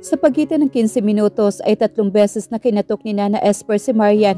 Sa pagitan ng 15 minutos ay 3 beses na kinatok ni Nana Esper si Marian.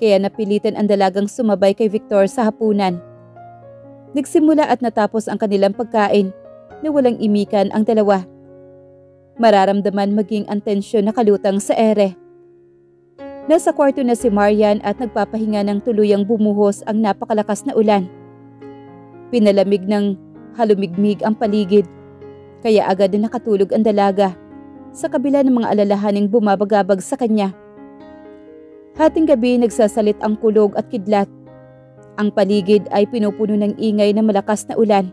Kaya napilitan ang dalagang sumabay kay Victor sa hapunan. Nagsimula at natapos ang kanilang pagkain na walang imikan ang dalawa. Mararamdaman maging ang tensyon na kalutang sa ere. Nasa kwarto na si Marian at nagpapahinga ng tuluyang bumuhos ang napakalakas na ulan. Pinalamig ng halumigmig ang paligid, kaya agad na nakatulog ang dalaga sa kabila ng mga alalahaning bumabagabag sa kanya. Hating gabi nagsasalit ang kulog at kidlat. Ang paligid ay pinupuno ng ingay ng malakas na ulan.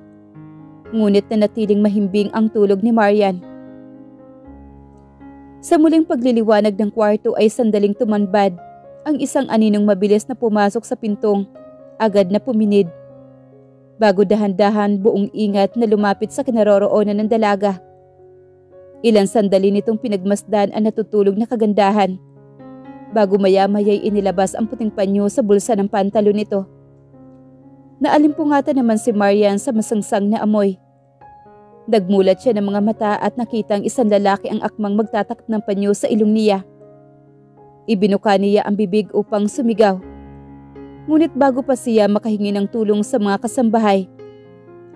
Ngunit nanatiling mahimbing ang tulog ni Marian. Sa muling pagliliwanag ng kwarto ay sandaling tumanbad ang isang aninong mabilis na pumasok sa pintong, agad na puminid. Bago dahan-dahan buong ingat na lumapit sa kinaroroonan ng dalaga. Ilang sandali nitong pinagmasdan ang natutulog na kagandahan. Bago maya-maya'y inilabas ang puting panyo sa bulsa ng pantalon nito. Naalimpungatan naman si Marian sa masangsang na amoy. Nagmulat siya ng mga mata at nakitang isang lalaki ang akmang magtatakip ng panyo sa ilong niya. Ibinuka niya ang bibig upang sumigaw. Ngunit bago pa siya makahingi ng tulong sa mga kasambahay,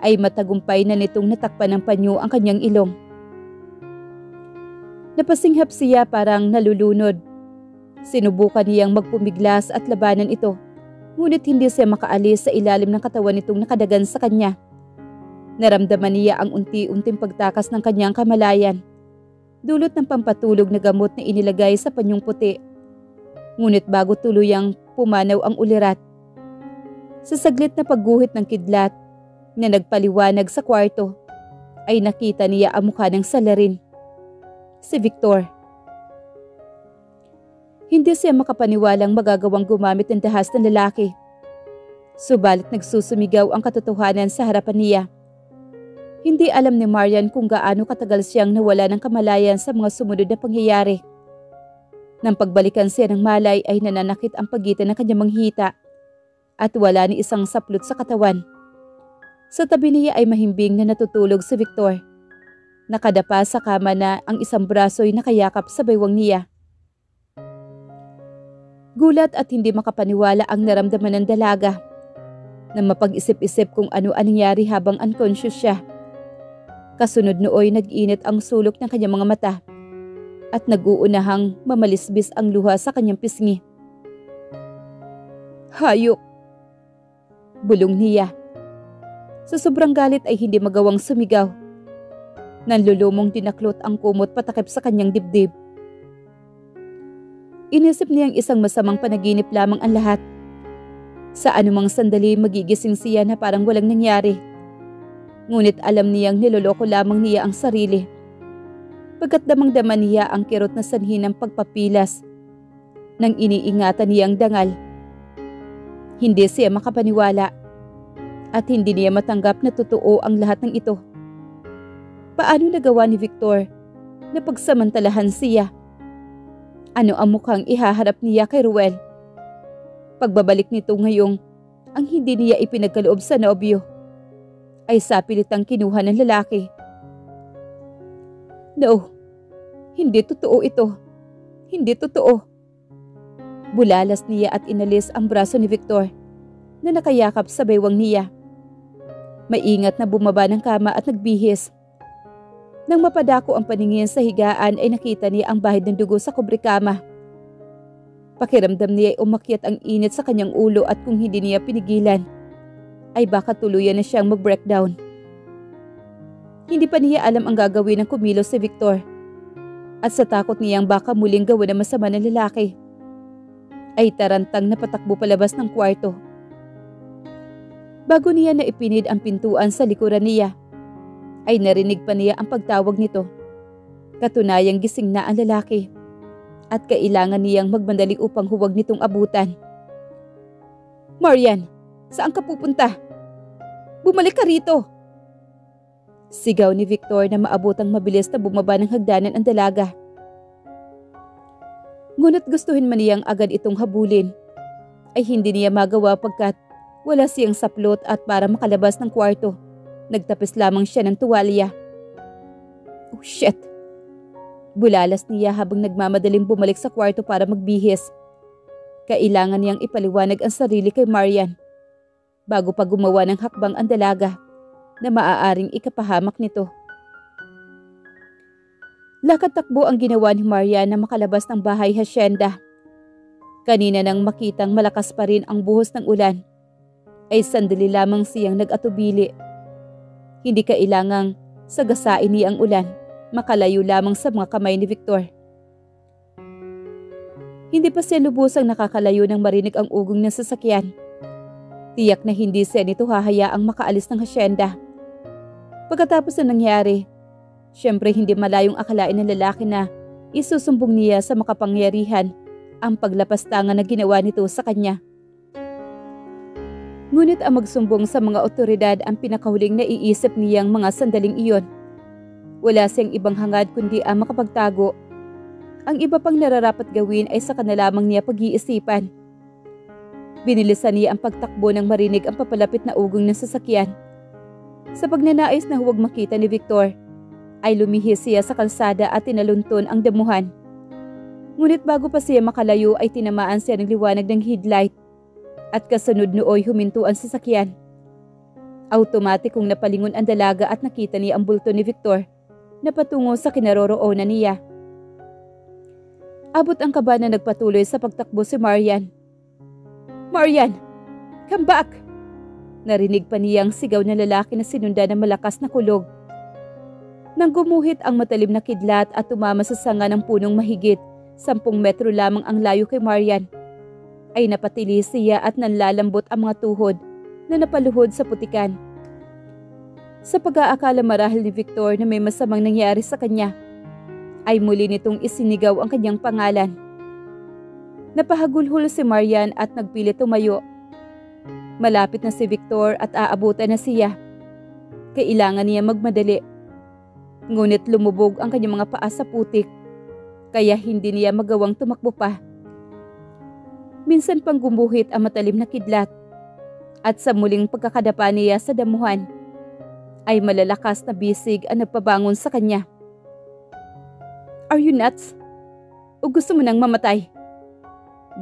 ay matagumpay na nitong natakpan ng panyo ang kanyang ilong. Napasinghap siya parang nalulunod. Sinubukan niyang magpumiglas at labanan ito, ngunit hindi siya makaalis sa ilalim ng katawan nitong nakadagan sa kanya. Naramdaman niya ang unti-unting pagtakas ng kanyang kamalayan, dulot ng pampatulog na gamot na inilagay sa panyong puti. Ngunit bago tuluyang pumanaw ang ulirat, sa saglit na pagguhit ng kidlat na nagpaliwanag sa kwarto, ay nakita niya ang mukha ng salarin. Si Victor. Hindi siya makapaniwalang magagawang gumamit ng dahas ng lalaki. Subalit nagsusumigaw ang katotohanan sa harapan niya. Hindi alam ni Marian kung gaano katagal siyang nawala ng kamalayan sa mga sumunod na pangyayari. Nang pagbalikan siya ng malay ay nananakit ang pagitan ng kanyang manghita at wala ni isang saplot sa katawan. Sa tabi niya ay mahimbing na natutulog si Victor. Nakadapa sa kama na ang isang braso'y nakayakap sa baywang niya. Gulat at hindi makapaniwala ang naramdaman ng dalaga na mapag-isip-isip kung ano ang nangyari habang unconscious siya. Kasunod nooy nag-init ang sulok ng kanyang mga mata at nag-uunahang mamalisbis ang luha sa kanyang pisngi. Hayop! Bulong niya. Sa sobrang galit ay hindi magawang sumigaw. Nanlulumong dinaklot ang kumot patakip sa kanyang dibdib. Inisip niyang isang masamang panaginip lamang ang lahat. Sa anumang sandali magigising siya na parang walang nangyari. Ngunit alam niyang niloloko lamang niya ang sarili. Pagkat damang-dama niya ang kirot na sanhi ng pagpapilas nang iniingatan niyang dangal. Hindi siya makapaniwala at hindi niya matanggap na totoo ang lahat ng ito. Paano nagawa ni Victor na pagsamantalahan siya? Ano ang mukhang ihaharap niya kay Ruel? Pagbabalik nito ngayong ang hindi niya ipinagkaloob sa nobyo ay sapilitang kinuha ng lalaki. No, hindi totoo ito. Hindi totoo. Bulalas niya at inalis ang braso ni Victor na nakayakap sa baywang niya. Maingat na bumaba ng kama at nagbihis. Nang mapadako ang paningin sa higaan ay nakita niya ang bahid ng dugo sa kubrikama. Pakiramdam niya ay umakyat ang init sa kanyang ulo at kung hindi niya pinigilan, ay baka tuluyan na siyang mag-breakdown. Hindi pa niya alam ang gagawin ng kumilos si Victor. At sa takot niyang baka muling gawa na masama ng lalaki, ay tarantang na patakbo palabas ng kwarto. Bago niya na ipinid ang pintuan sa likuran niya, ay narinig pa niya ang pagtawag nito. Katunayang gising na ang lalaki at kailangan niyang magmandali upang huwag nitong abutan. Marian, saan ka pupunta? Bumalik ka rito! Sigaw ni Victor na maabotang mabilis na bumaba ng hagdanan ang dalaga. Ngunit gustuhin man niyang agad itong habulin, ay hindi niya magawa pagkat wala siyang saplot at para makalabas ng kwarto, nagtapis lamang siya ng tuwalya. Oh shit! Bulalas niya habang nagmamadaling bumalik sa kwarto para magbihis. Kailangan niyang ipaliwanag ang sarili kay Marian bago pa gumawa ng hakbang ang dalaga na maaaring ikapahamak nito. Lakad-takbo ang ginawa ni Marian na makalabas ng bahay hasyenda. Kanina nang makitang malakas pa rin ang buhos ng ulan, ay sandali lamang siyang nag-atubili. Hindi kailangang sagasain niya ang ulan, makalayo lamang sa mga kamay ni Victor. Hindi pa siya lubusang nakakalayo nang marinig ang ugong ng sasakyan. Tiyak na hindi siya nito hahayaang makaalis ng hasyenda. Pagkatapos na nangyari, syempre hindi malayong akalain ng lalaki na isusumbong niya sa makapangyarihan ang paglapastangan na ginawa nito sa kanya. Ngunit ang magsumbong sa mga otoridad ang pinakahuling naiisip niyang mga sandaling iyon. Wala siyang ibang hangad kundi ang makapagtago. Ang iba pang nararapat gawin ay sa kanila lamang niya pag-iisipan. Binilisan niya ang pagtakbo nang marinig ang papalapit na ugong ng sasakyan. Sa pagnanais na huwag makita ni Victor, ay lumihis siya sa kalsada at tinalunton ang damuhan. Ngunit bago pa siya makalayo ay tinamaan siya ng liwanag ng headlight. At kasunod nooy huminto ang sasakyan. Automatikong napalingon ang dalaga at nakita niya ang bulto ni Victor na patungo sa kinaroroonan niya. Abot ang kaba na nagpatuloy sa pagtakbo si Marian. "Marian! Come back!" Narinig pa niya ang sigaw ng lalaki na sinundan ng malakas na kulog. Nang gumuhit ang matalim na kidlat at tumama sa sanga ng punong mahigit 10 metro lamang ang layo kay Marian, ay napatili siya at nanlalambot ang mga tuhod na napaluhod sa putikan. Sa pag-aakala marahil ni Victor na may masamang nangyari sa kanya, ay muli nitong isinigaw ang kanyang pangalan. Napahagulhol si Marian at nagpilit tumayo. Malapit na si Victor at aabutan na siya. Kailangan niya magmadali. Ngunit lumubog ang kanyang mga paa sa putik, kaya hindi niya magawang tumakbo pa. Minsan pang gumuhit ang matalim na kidlat at sa muling pagkakadapa niya sa damuhan ay malalakas na bisig ang nagpabangon sa kanya. "Are you nuts? O gusto mo nang mamatay?"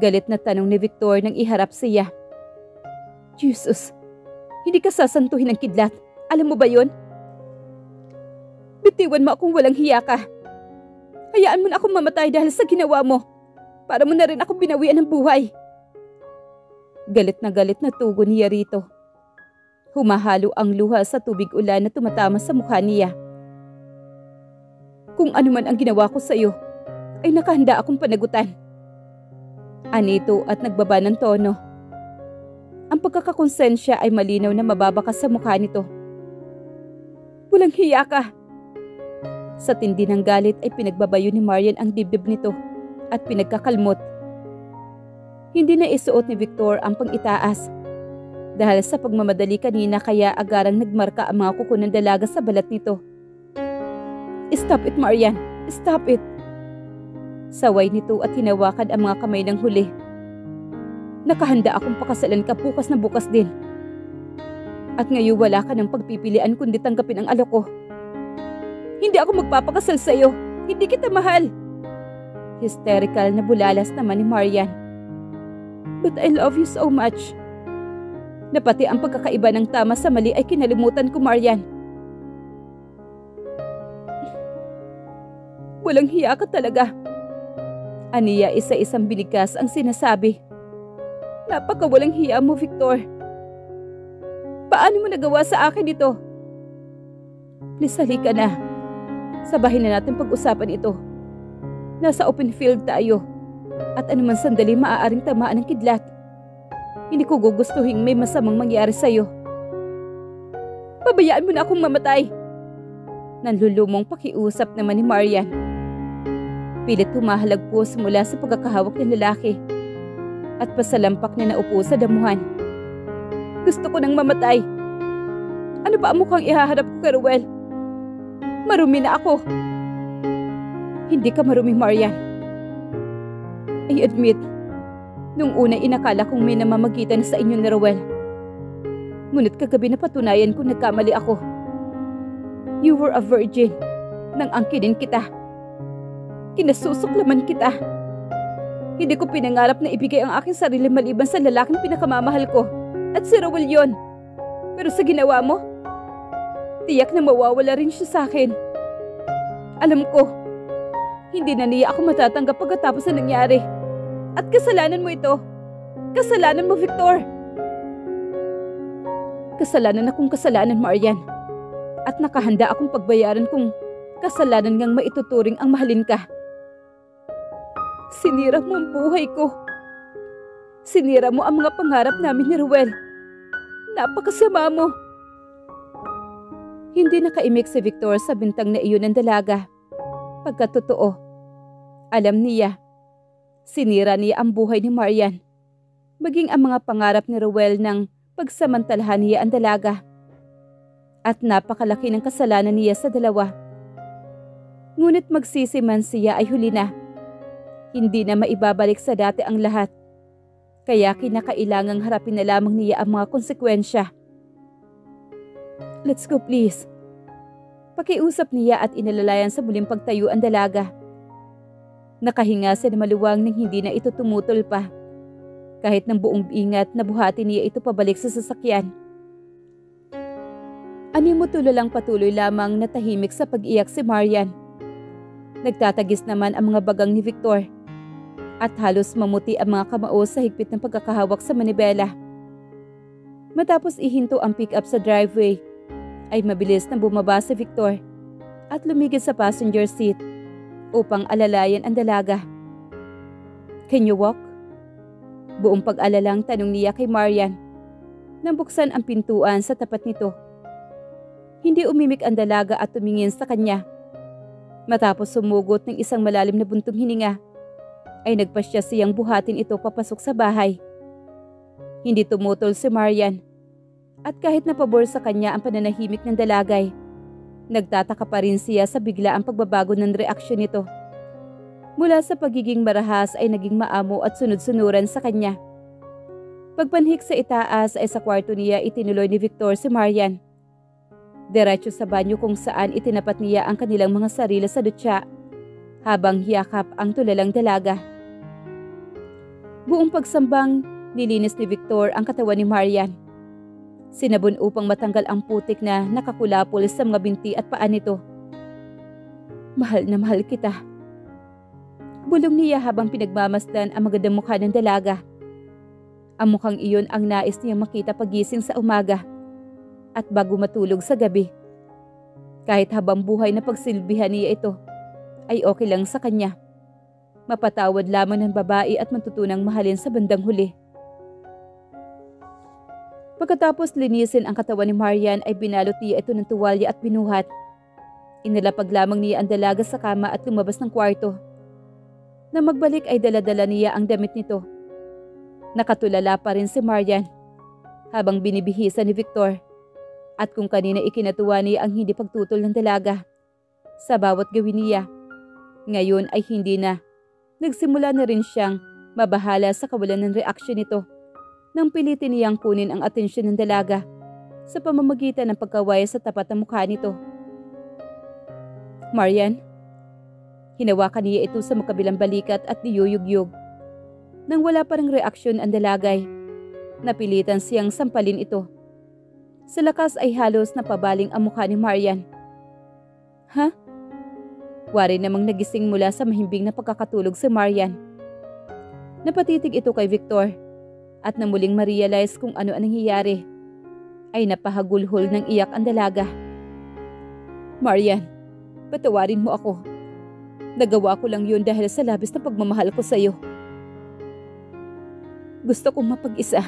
Galit na tanong ni Victor nang iharap siya. "Jesus, hindi ka sasantuhin ng kidlat. Alam mo ba yon? Bitiwan mo akong walang hiya ka. Hayaan mo na akong mamatay dahil sa ginawa mo. Para mo na rin ako binawian ng buhay." Galit na tugon niya rito. Humahalo ang luha sa tubig ulan na tumatama sa mukha niya. "Kung ano man ang ginawa ko sa iyo, ay nakahanda akong panagutan." Anito at nagbaba ng tono. Ang pagkakakonsensya ay malinaw na mababakas sa mukha nito. "Walang hiya ka!" Sa tindi ng galit ay pinagbabayo ni Marian ang dibdib nito at pinagkakalmot. Hindi na isuot ni Victor ang pang-itaas. Dahil sa pagmamadali kanina kaya agarang nagmarka ang mga kuko ng dalaga sa balat nito. "Stop it, Marian! Stop it!" Saway nito at hinawakan ang mga kamay ng huli. "Nakahanda akong pakasalan ka bukas na bukas din. At ngayon wala ka ng pagpipilian kundi tanggapin ang alok ko. Hindi ako magpapakasal sa iyo. Hindi kita mahal." Hysterical na bulalas naman ni Marian. "But I love you so much." Na pati ang pagkakaiba ng tama sa mali ay kinalimutan ko, Marian. "Walang hiya ka talaga." Aniya isa-isang binigkas ang sinasabi. "Napakawalang hiya mo, Victor. Paano mo nagawa sa akin ito?" "Please, halika na. Sabahin na natin pag-usapan ito. Nasa open field tayo. At anuman sandali maaaring tamaan ng kidlat. Hindi ko gugustuhin may masamang mangyari sa'yo. Pabayaan mo na akong mamatay." Nanlulumong pakiusap naman ni Marian. Pilit humahalagpos mula sa pagkakahawak ng lalaki at pasalampak na naupo sa damuhan. "Gusto ko nang mamatay. Ano ba ang mukhang ihaharap ko kay Ruel? Marumi na ako." "Hindi ka marumi, Marian. I admit, nung una inakala kong may namamagitan sa inyo ni Ruel. Ngunit kagabi napatunayan kong nagkamali ako. You were a virgin nang angkinin kita. Kinasusuklaman kita. Hindi ko pinangarap na ibigay ang aking sarili maliban sa lalaking pinakamamahal ko. At si Rowell yun. Pero sa ginawa mo, tiyak na mawawala rin siya sa akin. Alam ko, hindi na niya ako matatanggap pagkatapos na nangyari. At kasalanan mo ito. Kasalanan mo, Victor. Kasalanan akong kasalanan, Marian. At nakahanda akong pagbayaran kung kasalanan ngang maituturing ang mahalin ka. Sinira mo ang buhay ko. Sinira mo ang mga pangarap namin ni Rowell. Napakasama mo. Hindi nakaimik si Victor sa bintang na iyon ng dalaga. Pagkatotoo, alam niya, sinira niya ang buhay ni Marian. Maging ang mga pangarap ni Rowell ng pagsamantalahan niya ang dalaga. At napakalaki ng kasalanan niya sa dalawa. Ngunit magsisi man siya ay huli na. Hindi na maibabalik sa dati ang lahat. Kaya kinakailangang harapin na lamang niya ang mga konsekwensya. Let's go, please. Pakiusap niya at inalalayan sa muling pagtayo ang dalaga. Nakahinga siya na maluwang nang hindi na ito tumutol pa. Kahit ng buong ingat na buhati niya ito pabalik sa sasakyan. Animutulo lang patuloy lamang na tahimik sa pag-iyak si Marian. Nagtatagis naman ang mga bagang ni Victor. At halos mamuti ang mga kamao sa higpit ng pagkakahawak sa manibela. Matapos ihinto ang pick-up sa driveway, ay mabilis na bumaba si Victor at lumigid sa passenger seat upang alalayan ang dalaga. Can you walk? Buong pag-alalang tanong niya kay Marian nang buksan ang pintuan sa tapat nito. Hindi umimik ang dalaga at tumingin sa kanya. Matapos sumugot ng isang malalim na buntong hininga, ay nagpasya siyang buhatin ito papasok sa bahay. Hindi tumutol si Marian. At kahit napabor sa kanya ang pananahimik ng dalagay, nagtataka pa rin siya sa biglaang pagbabago ng reaksyon nito. Mula sa pagiging marahas ay naging maamo at sunod-sunuran sa kanya. Pagpanhik sa itaas ay sa kwarto niya itinuloy ni Victor si Marian. Diretso sa banyo kung saan itinapat niya ang kanilang mga sarili sa dutya habang hiyakap ang tulalang dalaga. Buong pagsambang, nilinis ni Victor ang katawan ni Marian. Sinabon upang matanggal ang putik na nakakulapol sa mga binti at paa nito. Mahal na mahal kita. Bulong niya habang pinagmamasdan ang magandang mukha ng dalaga. Ang mukhang iyon ang nais niyang makita pagising sa umaga at bago matulog sa gabi. Kahit habang buhay na pagsilbihan niya ito, ay okay lang sa kanya. Mapatawad lamang ng babae at matutunang mahalin sa bandang huli. Pagkatapos linisin ang katawan ni Marian ay binalot niya ito ng tuwalya at binuhat. Inilapag lamang niya ang dalaga sa kama at lumabas ng kwarto. Nang magbalik ay daladala niya ang damit nito. Nakatulala pa rin si Marian habang binibihisan ni Victor at kung kanina ikinatuwa niya ang hindi pagtutol ng dalaga. Sa bawat gawin niya, ngayon ay hindi na. Nagsimula na rin siyang mabahala sa kawalan ng reaksyon nito nang pilitin niyang kunin ang atensyon ng dalaga sa pamamagitan ng pagkawaya sa tapat ng mukha nito. Marian, hinawakan niya ito sa makabilang balikat at niyuyugyug. Nang wala pa ring reaksyon ang dalagay, napilitan siyang sampalin ito. Sa lakas ay halos napabaling ang mukha ni Marian. Ha? Wari namang nagising mula sa mahimbing na pagkakatulog si Marian. Napatitig ito kay Victor at na muling ma-realize kung ano ang nangyayari ay napahagulhol ng iyak ang dalaga. Marian, patawarin mo ako. Nagawa ko lang yun dahil sa labis na pagmamahal ko sa iyo. Gusto kong mapag-isa.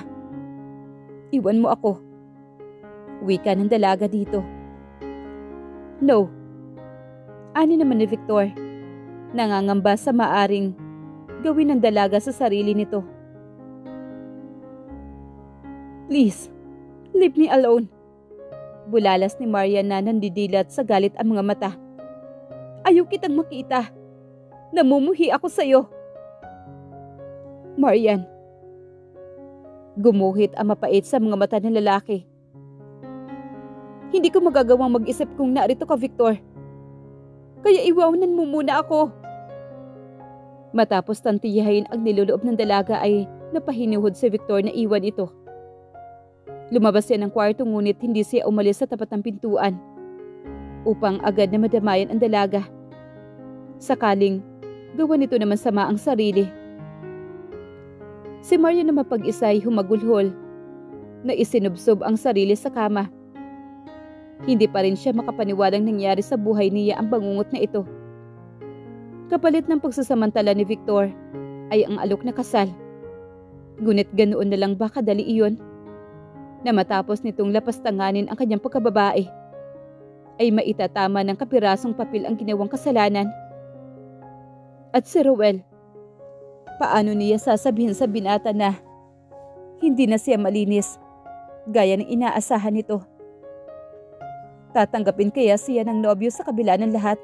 Iwan mo ako. Wika ng dalaga dito. No. Ani naman ni Victor, nangangamba sa maaring gawin ng dalaga sa sarili nito. Please, leave me alone. Bulalas ni Marian na nandidilat sa galit ang mga mata. Ayaw kitang makita. Namumuhi ako sa iyo. Marian. Gumuhit ang mapait sa mga mata ng lalaki. Hindi ko magagawang mag-isip kung narito ka, Victor. Kaya iwanan mo muna ako. Matapos tantiyahin ang niloloob ng dalaga ay napahinuhod si Victor na iwan ito. Lumabas siya ng kwarto ngunit hindi siya umalis sa tapat ng pintuan upang agad na madamayan ang dalaga. Sakaling gawa nito naman sama ang sarili. Si Marian na mapag-isay humagulhol na isinubsob ang sarili sa kama. Hindi pa rin siya makapaniwalang nangyari sa buhay niya ang bangungot na ito. Kapalit ng pagsasamantala ni Victor ay ang alok na kasal. Ngunit ganoon na lang ba kadali iyon? Na matapos nitong lapastanganin ang kanyang pagkababae, ay maitatama ng kapirasong papel ang ginawang kasalanan. At si Ruel, paano niya sasabihin sa binata na hindi na siya malinis gaya ng inaasahan nito? Tatanggapin kaya siya ng nobyo sa kabila ng lahat?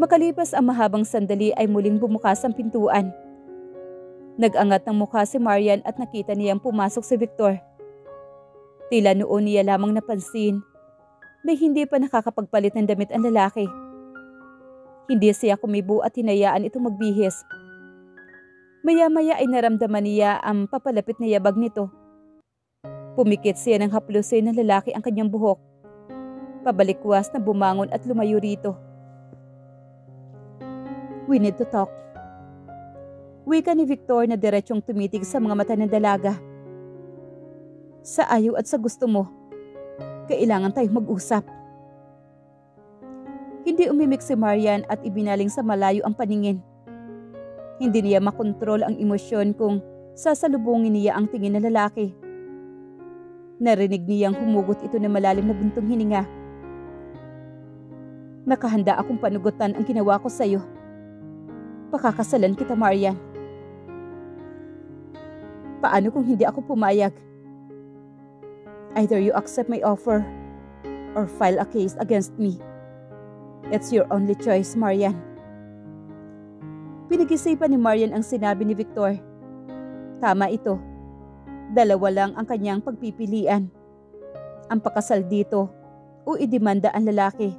Makalipas ang mahabang sandali ay muling bumukas ang pintuan. Nag-angat ng mukha si Marian at nakita niyang pumasok si Victor. Tila noon niya lamang napansin na hindi pa nakakapagpalit ng damit ang lalaki. Hindi siya kumibo at hinayaan itong magbihis. Maya-maya ay naramdaman niya ang papalapit na yabag nito. Pumikit siya ng haplusin ng lalaki ang kanyang buhok. Pabalikwas na bumangon at lumayo rito. "We need to talk." Wika ni Victor na diretsyong tumitig sa mga mata ng dalaga. "Sa ayaw at sa gusto mo, kailangan tayong mag-usap." Hindi umimik si Marian at ibinaling sa malayo ang paningin. Hindi niya makontrol ang emosyon kung sasalubungin niya ang tingin ng lalaki. Narinig niyang humugot ito ng malalim na buntong hininga. "Nakahanda akong panugutan ang ginawa ko sa iyo. Pakakasalan kita, Marian." "Paano kung hindi ako pumayag? Either you accept my offer or file a case against me. It's your only choice, Marian." Pinag-isipan ni Marian ang sinabi ni Victor. Tama ito. Dalawa lang ang kanyang pagpipilian. Ang pakasal dito o idemanda ang lalaki.